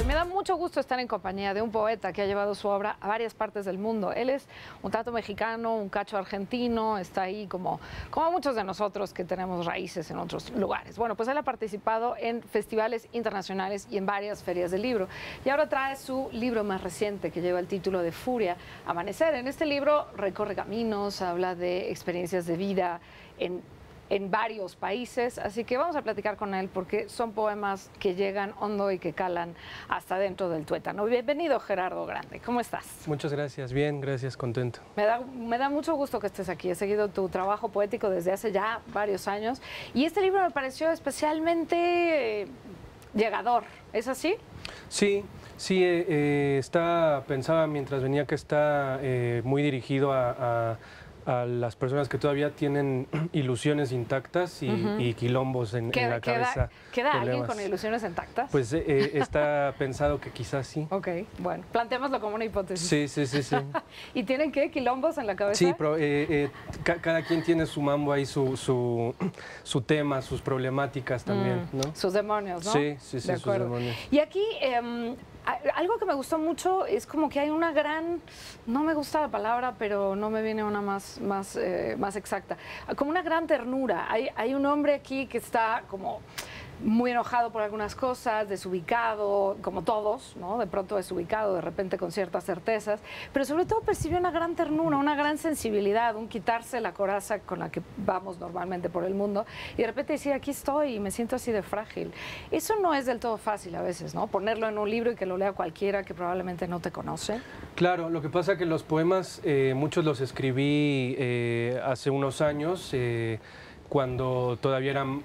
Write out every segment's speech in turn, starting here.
Me da mucho gusto estar en compañía de un poeta que ha llevado su obra a varias partes del mundo. Él es un tanto mexicano, un cacho argentino, está ahí como muchos de nosotros que tenemos raíces en otros lugares. Bueno, pues él ha participado en festivales internacionales y en varias ferias del libro. Y ahora trae su libro más reciente que lleva el título de Furia, Amanecer. En este libro recorre caminos, habla de experiencias de vida en varios países, así que vamos a platicar con él porque son poemas que llegan hondo y que calan hasta dentro del tuétano. Bienvenido, Gerardo Grande, ¿cómo estás? Muchas gracias, bien, gracias, contento. Me da mucho gusto que estés aquí, he seguido tu trabajo poético desde hace ya varios años y este libro me pareció especialmente llegador, ¿es así? Sí, pensaba mientras venía que está muy dirigido a las personas que todavía tienen ilusiones intactas y quilombos en la cabeza. ¿Queda alguien con ilusiones intactas? Pues está pensado que quizás sí. Ok, bueno, planteémoslo como una hipótesis. Sí. ¿Y tienen qué? ¿Quilombos en la cabeza? Sí, pero cada quien tiene su mambo ahí, su tema, sus problemáticas también, ¿no? Sus demonios, ¿no? Sí, sus demonios. Y aquí, algo que me gustó mucho es como que hay una gran, no me gusta la palabra, pero no me viene una más exacta, como una gran ternura. Hay un hombre aquí que está como muy enojado por algunas cosas, desubicado, como todos, ¿no? De pronto desubicado, de repente con ciertas certezas, pero sobre todo percibió una gran ternura, una gran sensibilidad, un quitarse la coraza con la que vamos normalmente por el mundo y de repente decir, aquí estoy y me siento así de frágil. Eso no es del todo fácil a veces, ¿no? Ponerlo en un libro y que lo lea cualquiera que probablemente no te conoce. Claro, lo que pasa es que los poemas, muchos los escribí hace unos años, cuando todavía eran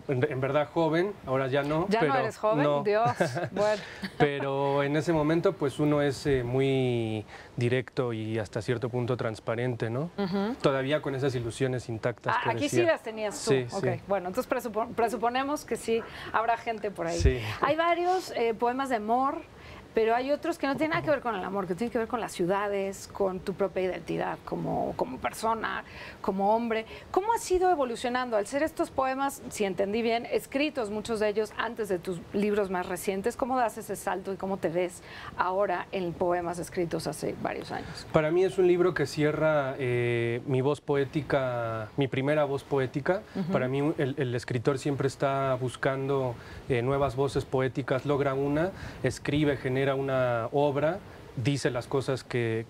en verdad joven, ahora ya no. ¿Ya pero no eres joven? No. Dios, bueno. Pero en ese momento pues uno es muy directo y hasta cierto punto transparente, ¿no? Todavía con esas ilusiones intactas que aquí decía. Sí las tenías tú. Sí, okay. Sí. Bueno, entonces presuponemos que sí habrá gente por ahí. Sí. Hay varios poemas de amor, pero hay otros que no tienen nada que ver con el amor, que tienen que ver con las ciudades, con tu propia identidad como persona, como hombre. ¿Cómo has ido evolucionando al ser estos poemas, si entendí bien, escritos muchos de ellos antes de tus libros más recientes? ¿Cómo das ese salto y cómo te ves ahora en poemas escritos hace varios años? Para mí es un libro que cierra mi voz poética, mi primera voz poética. Para mí el escritor siempre está buscando nuevas voces poéticas, logra una, escribe, genera una obra, dice las cosas que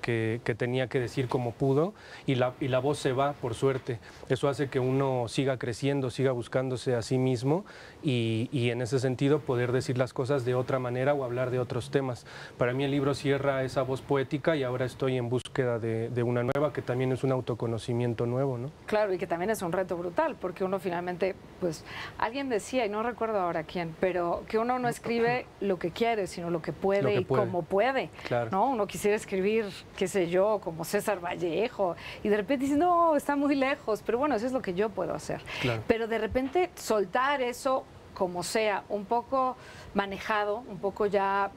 tenía que decir como pudo y la voz se va, por suerte. Eso hace que uno siga creciendo, siga buscándose a sí mismo y en ese sentido poder decir las cosas de otra manera o hablar de otros temas. Para mí el libro cierra esa voz poética y ahora estoy en búsqueda de una nueva, que también es un autoconocimiento nuevo, ¿no? Claro, y que también es un reto brutal, porque uno finalmente, pues, alguien decía, y no recuerdo ahora quién, pero que uno no escribe lo que quiere, sino lo que puede y cómo puede. Claro. ¿No? Uno quisiera escribir, qué sé yo, como César Vallejo, y de repente dice, no, está muy lejos, pero bueno, eso es lo que yo puedo hacer. Claro. Pero de repente soltar eso, como sea, un poco manejado, un poco ya,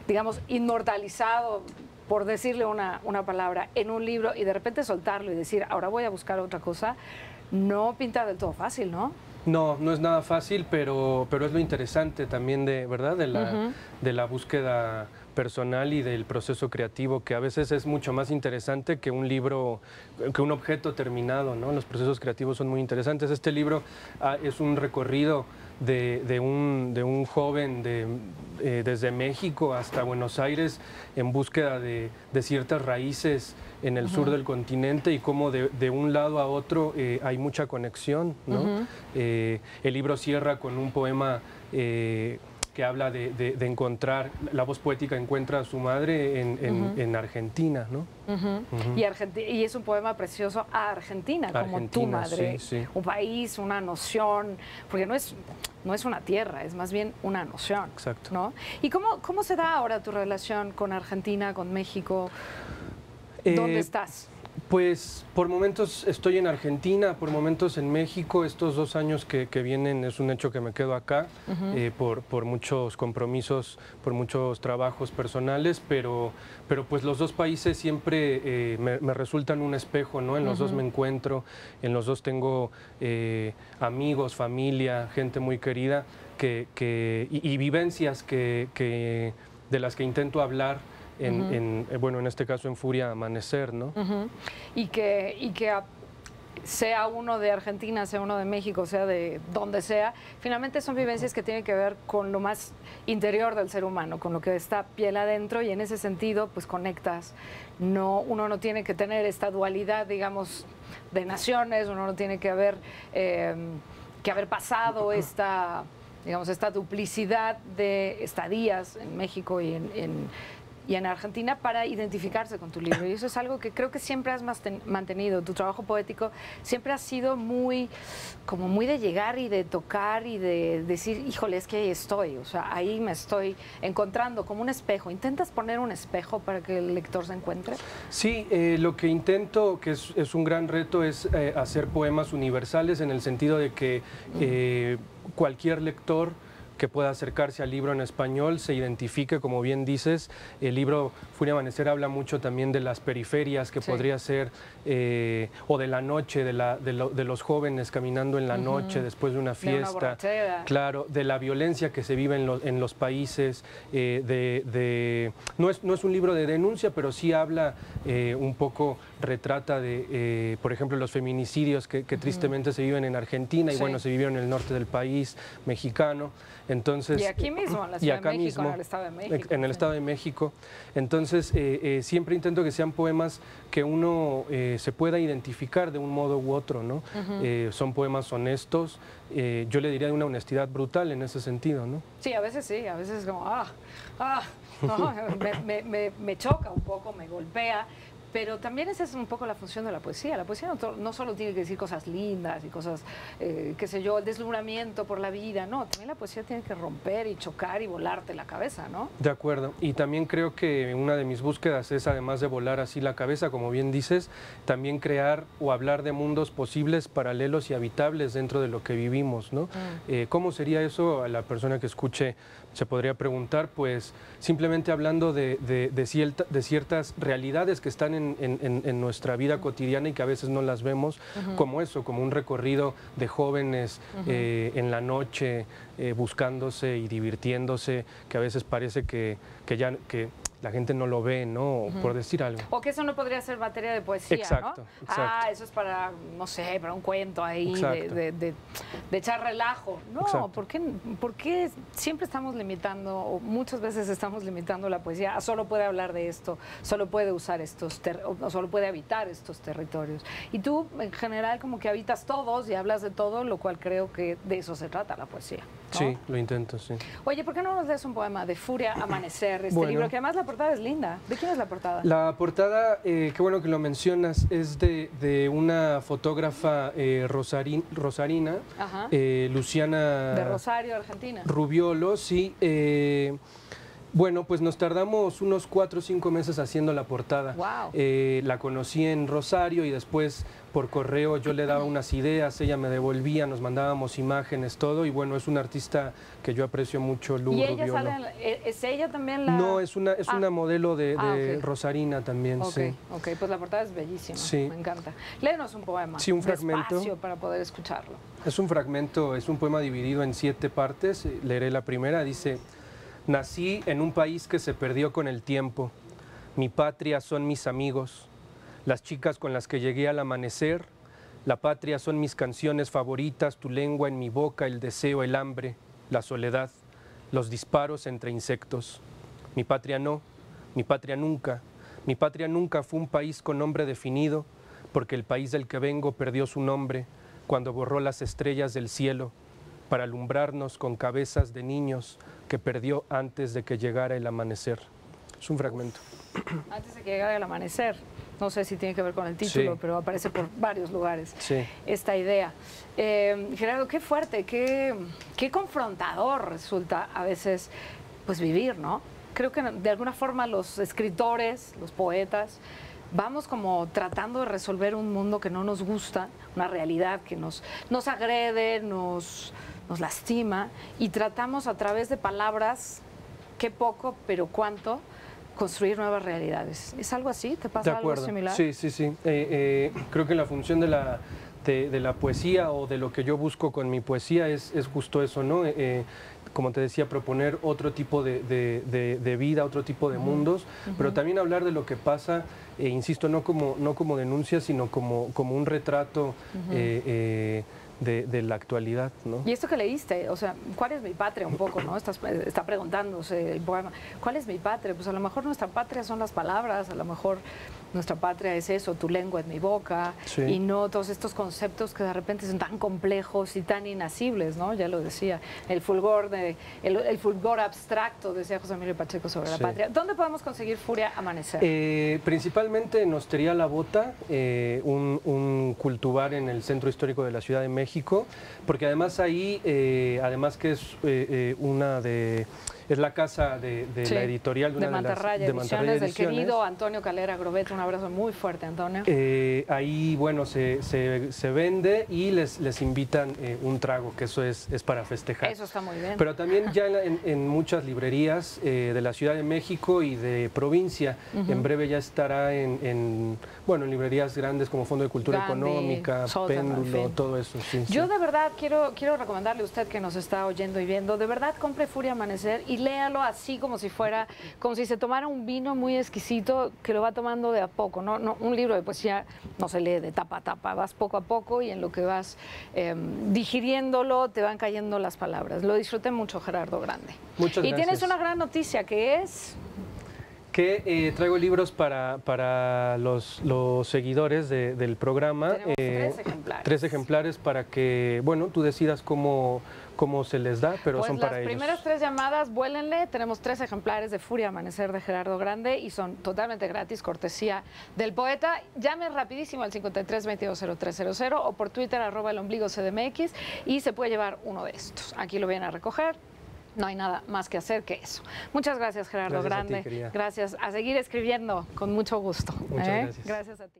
digamos, inmortalizado, por decirle una palabra, en un libro, y de repente soltarlo y decir, ahora voy a buscar otra cosa, no pinta del todo fácil, ¿no? No, no es nada fácil, pero es lo interesante también ¿verdad? De la búsqueda personal y del proceso creativo, que a veces es mucho más interesante que un libro, que un objeto terminado, ¿no? Los procesos creativos son muy interesantes. Este libro es un recorrido de un joven desde México hasta Buenos Aires en búsqueda de ciertas raíces en el sur del continente y cómo de un lado a otro hay mucha conexión, ¿no? El libro cierra con un poema que habla de encontrar, la voz poética encuentra a su madre en Argentina, ¿no? Y es un poema precioso a Argentina, como tu madre, sí. Un país, una noción, porque no es una tierra, es más bien una noción. Exacto. ¿No? ¿Y cómo se da ahora tu relación con Argentina, con México? ¿Dónde estás? Pues por momentos estoy en Argentina, por momentos en México. Estos 2 años que vienen es un hecho que me quedo acá por muchos compromisos, por muchos trabajos personales, pero pues los dos países siempre me resultan un espejo, ¿no? En los dos me encuentro, en los dos tengo amigos, familia, gente muy querida y vivencias de las que intento hablar. Bueno, en este caso en Furia Amanecer, ¿no? Y que sea uno de Argentina, sea uno de México, sea de donde sea, finalmente son vivencias que tienen que ver con lo más interior del ser humano, con lo que está piel adentro, y en ese sentido pues conectas. Uno no tiene que tener esta dualidad, digamos, de naciones, uno no tiene que haber pasado esta duplicidad de estadías en México y en Argentina para identificarse con tu libro. Y eso es algo que creo que siempre has mantenido. Tu trabajo poético siempre ha sido muy de llegar y de tocar y de decir, híjole, es que ahí estoy, o sea, ahí me estoy encontrando, como un espejo. ¿Intentas poner un espejo para que el lector se encuentre? Sí, lo que intento, que es un gran reto, es hacer poemas universales, en el sentido de que cualquier lector que pueda acercarse al libro en español se identifique, como bien dices. El libro Furia Amanecer habla mucho también de las periferias, que podría ser, o de la noche, de los jóvenes caminando en la noche después de una fiesta. Claro, de la violencia que se vive en los países. No es un libro de denuncia, pero sí habla un poco, retrata de, por ejemplo, los feminicidios que tristemente se viven en Argentina y bueno, se vivieron en el norte del país mexicano. Entonces, y aquí mismo, en la Ciudad de México, en el Estado de México. En el Estado de México. Entonces, siempre intento que sean poemas que uno se pueda identificar de un modo u otro, ¿no? Son poemas honestos, yo le diría de una honestidad brutal en ese sentido, ¿no? Sí, a veces es como, no, me choca un poco, me golpea. Pero también esa es un poco la función de la poesía. La poesía no solo tiene que decir cosas lindas y cosas, qué sé yo, el deslumbramiento por la vida, no. También la poesía tiene que romper y chocar y volarte la cabeza, ¿no? De acuerdo. Y también creo que una de mis búsquedas es, además de volar así la cabeza, como bien dices, también crear o hablar de mundos posibles, paralelos y habitables dentro de lo que vivimos, ¿no? ¿Cómo sería eso? A la persona que escuche se podría preguntar, pues simplemente hablando de ciertas realidades que están en nuestra vida cotidiana y que a veces no las vemos, como eso, como un recorrido de jóvenes en la noche, buscándose y divirtiéndose, que a veces parece que la gente no lo ve, ¿no? Por decir algo. O que eso no podría ser materia de poesía, exacto, ¿no? Exacto. Eso es para, no sé, para un cuento ahí de echar relajo. No, ¿por qué siempre estamos limitando, o muchas veces estamos limitando la poesía a solo puede hablar de esto, solo puede usar o solo puede habitar estos territorios? Y tú, en general, como que habitas todos y hablas de todo, lo cual creo que de eso se trata la poesía, ¿no? Sí, lo intento, sí. Oye, ¿por qué no nos lees un poema de Furia Amanecer, libro, que además la portada es linda? ¿De quién es la portada? La portada, qué bueno que lo mencionas, es de una fotógrafa rosarina, Luciana... De Rosario, Argentina. Rubiolo, sí. Bueno, pues nos tardamos unos 4 o 5 meses haciendo la portada. Wow. La conocí en Rosario y después por correo yo le daba unas ideas, ella me devolvía, nos mandábamos imágenes, todo. Y bueno, es una artista que yo aprecio mucho, Lu ¿Y Rubiolo. ella es ella también la...? No, es una modelo de Rosarina también, sí. Ok, pues la portada es bellísima, sí. Me encanta. Léenos un poema, sí, un fragmento, despacio para poder escucharlo. Es un fragmento, es un poema dividido en 7 partes. Leeré la primera, dice: nací en un país que se perdió con el tiempo. Mi patria son mis amigos, las chicas con las que llegué al amanecer. La patria son mis canciones favoritas, tu lengua en mi boca, el deseo, el hambre, la soledad, los disparos entre insectos. Mi patria no, mi patria nunca. Mi patria nunca fue un país con nombre definido, porque el país del que vengo perdió su nombre cuando borró las estrellas del cielo para alumbrarnos con cabezas de niños que perdió antes de que llegara el amanecer. Es un fragmento. Antes de que llegara el amanecer. No sé si tiene que ver con el título, pero aparece por varios lugares esta idea. Gerardo, qué fuerte, qué confrontador resulta a veces pues vivir, ¿no? Creo que de alguna forma los escritores, los poetas, vamos como tratando de resolver un mundo que no nos gusta, una realidad que nos agrede, nos lastima, y tratamos a través de palabras, qué poco, pero cuánto, construir nuevas realidades. ¿Es algo así? ¿Te pasa algo similar? Sí, sí, sí. Creo que la función de la poesía, o de lo que yo busco con mi poesía, es justo eso, ¿no? Como te decía, proponer otro tipo de vida, otro tipo de mundos, pero también hablar de lo que pasa, insisto, no como denuncia, sino como un retrato de la actualidad, ¿no? Y esto que leíste, o sea, ¿cuál es mi patria? Un poco, ¿no? Está preguntándose el poema, ¿cuál es mi patria? Pues a lo mejor nuestra patria son las palabras, a lo mejor nuestra patria es eso, tu lengua es mi boca, sí. Y no todos estos conceptos que de repente son tan complejos y tan inacibles, ¿no? Ya lo decía, el fulgor abstracto, decía José Emilio Pacheco sobre la patria. ¿Dónde podemos conseguir Furia Amanecer? Principalmente en Hostería La Bota, un cultivar en el Centro Histórico de la Ciudad de México, porque además ahí, además que es la casa de la editorial de Mantarraya Ediciones, del querido Antonio Calera Grobet. Un abrazo muy fuerte, Antonio. Ahí, bueno, se vende y les invitan un trago, que eso es para festejar. Eso está muy bien. Pero también ya en muchas librerías de la Ciudad de México y de provincia. En breve ya estará en librerías grandes como Fondo de Cultura Económica, Sótano, Péndulo, en fin. Todo eso. Sí, Yo de verdad quiero recomendarle a usted que nos está oyendo y viendo, de verdad compre Furia Amanecer y léalo así como si se tomara un vino muy exquisito que lo va tomando de a poco, ¿no? Un libro de poesía no se lee de tapa a tapa, vas poco a poco y en lo que vas digiriéndolo te van cayendo las palabras. Lo disfruté mucho, Gerardo Grande. Muchas gracias. Y tienes una gran noticia, que es... que traigo libros para los seguidores del programa. Tenemos 3 ejemplares. 3 ejemplares para que, bueno, tú decidas cómo se les da, pero pues son para ellos. Las primeras 3 llamadas, vuélenle. Tenemos 3 ejemplares de Furia Amanecer de Gerardo Grande y son totalmente gratis, cortesía del poeta. Llame rapidísimo al 53 22 0300 o por Twitter @elombligo_cdmx y se puede llevar uno de estos. Aquí lo vienen a recoger. No hay nada más que hacer que eso. Muchas gracias, Gerardo Grande. A ti, gracias. A seguir escribiendo con mucho gusto. Muchas gracias. Gracias a ti.